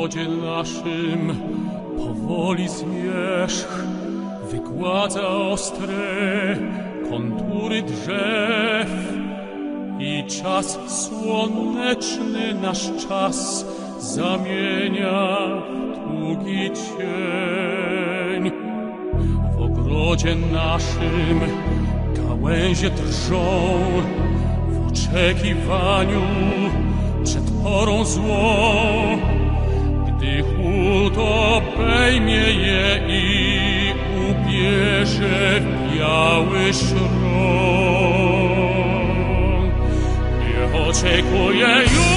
ogrodzie naszym powoli zmierzch wygładza ostre kontury drzew i czas słoneczny nasz czas zamienia w długi cień. W ogrodzie naszym gałęzie drżą w oczekiwaniu przed porą złą, gdy chłód obejmie je i ubierze w biały szron. Niech oczekuje już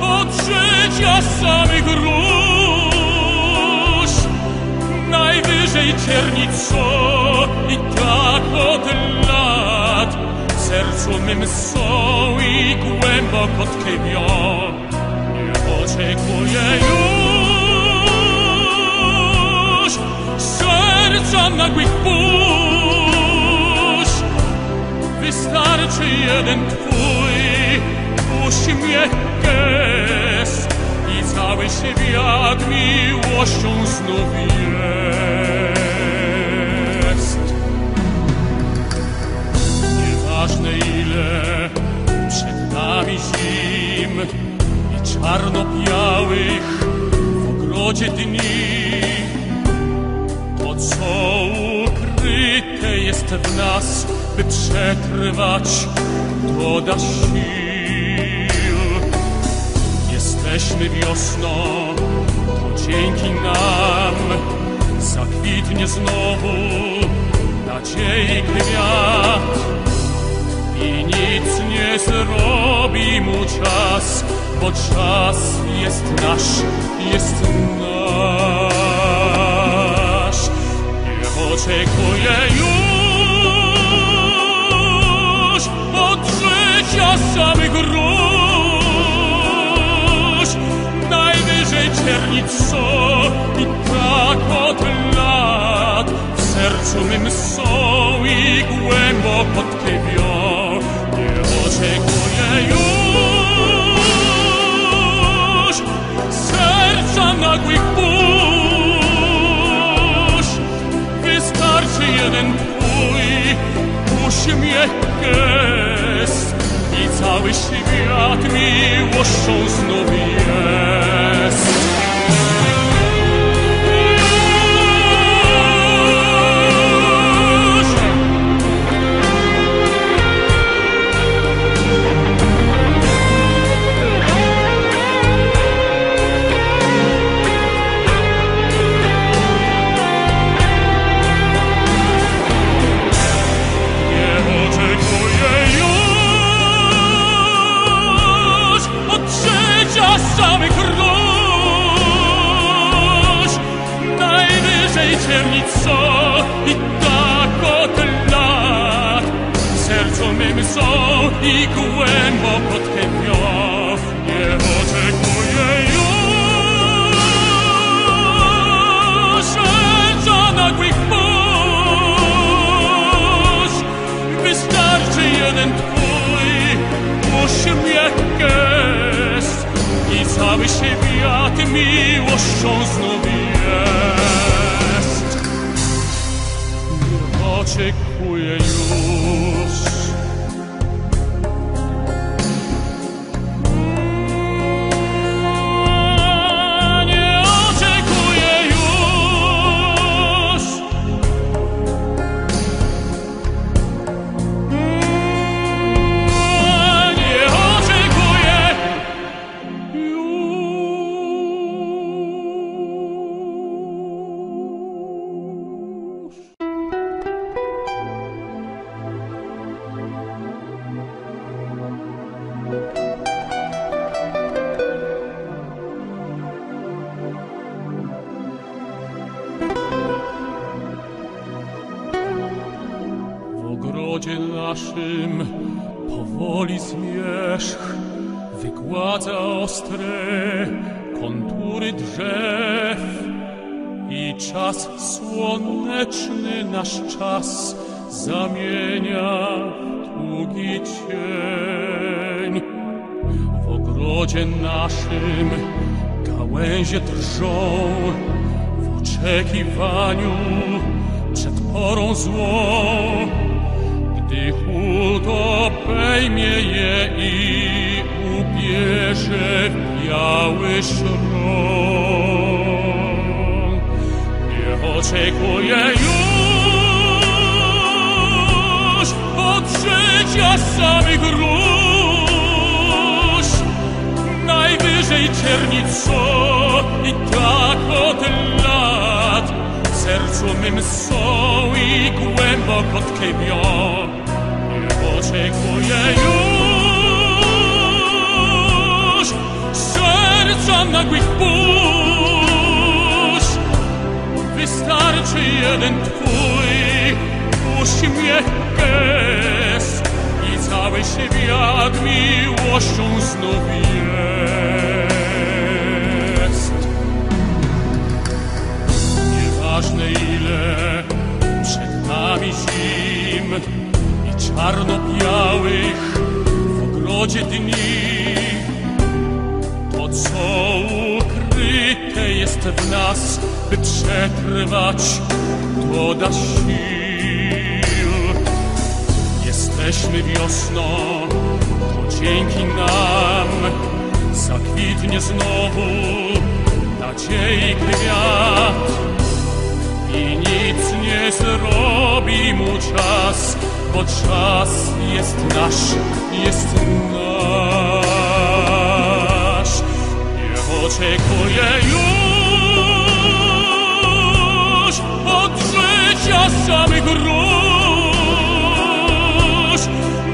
od życia samych róż, najwyżej ciernico i tak od lat w sercu mym są i głęboko tkwią. Niech oczekuje już serca nagłych burz, wystarczy jeden twój uśmiech, gest i cały świat miłością znów jest. Nieważne ile przed nami zim i czarno-białych w ogrodzie dni, to co ukryte jest w nas, by przetrwać, to da sił. Jesteśmy wiosną, to dzięki nam zakwitnie znowu nadziei kwiat i nic nie zrobi mu czas, bo czas jest nasz, jest nasz. Niech oczekuje już od życia samych róż, najwyżej ciernico i tak od lat w sercu mym są i głęboko tkwią. Niech oczekuje już serca nagłych burz, wystarczy jeden twój uśmiech, gest i cały świat miłością znów jest. Samych róż, najwyżej ciernico i tak od lat w sercu mym są i głęboko tkwią. Nie oczekuję już serca nagłych burz, wystarczy jeden twój uśmiech, gest i cały świat miłością znów jest. Nie oczekuję już. Nie oczekuję już. Nie oczekuję w ogrodzie naszym powoli zmierzch wygładza ostre kontury drzew i czas słoneczny nasz czas zamienia w długi cień. W ogrodzie naszym gałęzie drżą w oczekiwaniu przed porą złą, gdy chłód obejmie je i ubierze w biały szron. Nie oczekuję już od życia samych róż, najwyżej ciernico i tak od lat w sercu mym są i głęboko tkwią. Nie oczekuję już serca nagłych burz, wystarczy jeden twój uśmiech, gest i cały świat miłością znów jest. Nieważne ile przed nami zim i czarno-białych w ogrodzie dni, to co ukryte jest w nas, by przetrwać, to da sił. Jesteśmy wiosną, bo dzięki nam zakwitnie znowu nadziei kwiat i nic nie zrobi mu czas, bo czas jest nasz, jest nasz. Nie oczekuję już od życia samych róż,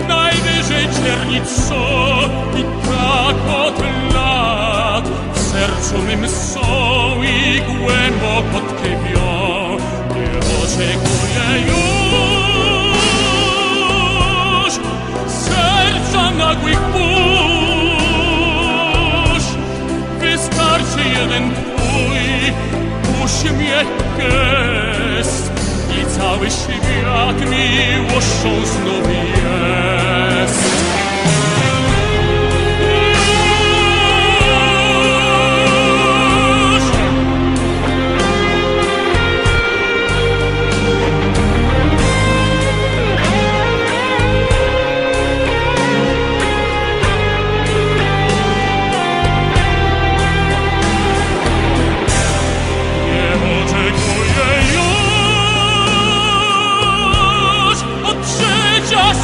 najwyżej ciernico i tak od lat w sercu mym są i głęboko tkwią. Nie oczekuję już serca nagłych burz, wystarczy jeden twój uśmiech, gest i cały świat miłością znów jest.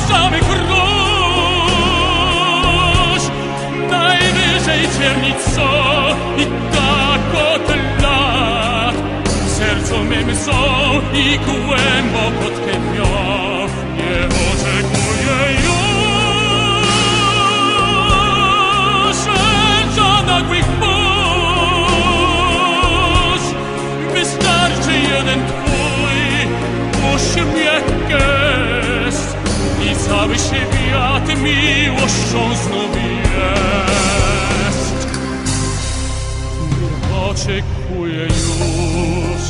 Samych róż, najwyżej ciernico i tak od lat w sercu mym są i głęboko tkwią. Nie oczekuję już serca nagłych burz, wystarczy jeden twój uśmiech, gest i cały świat miłością znów jest. Nie oczekuję już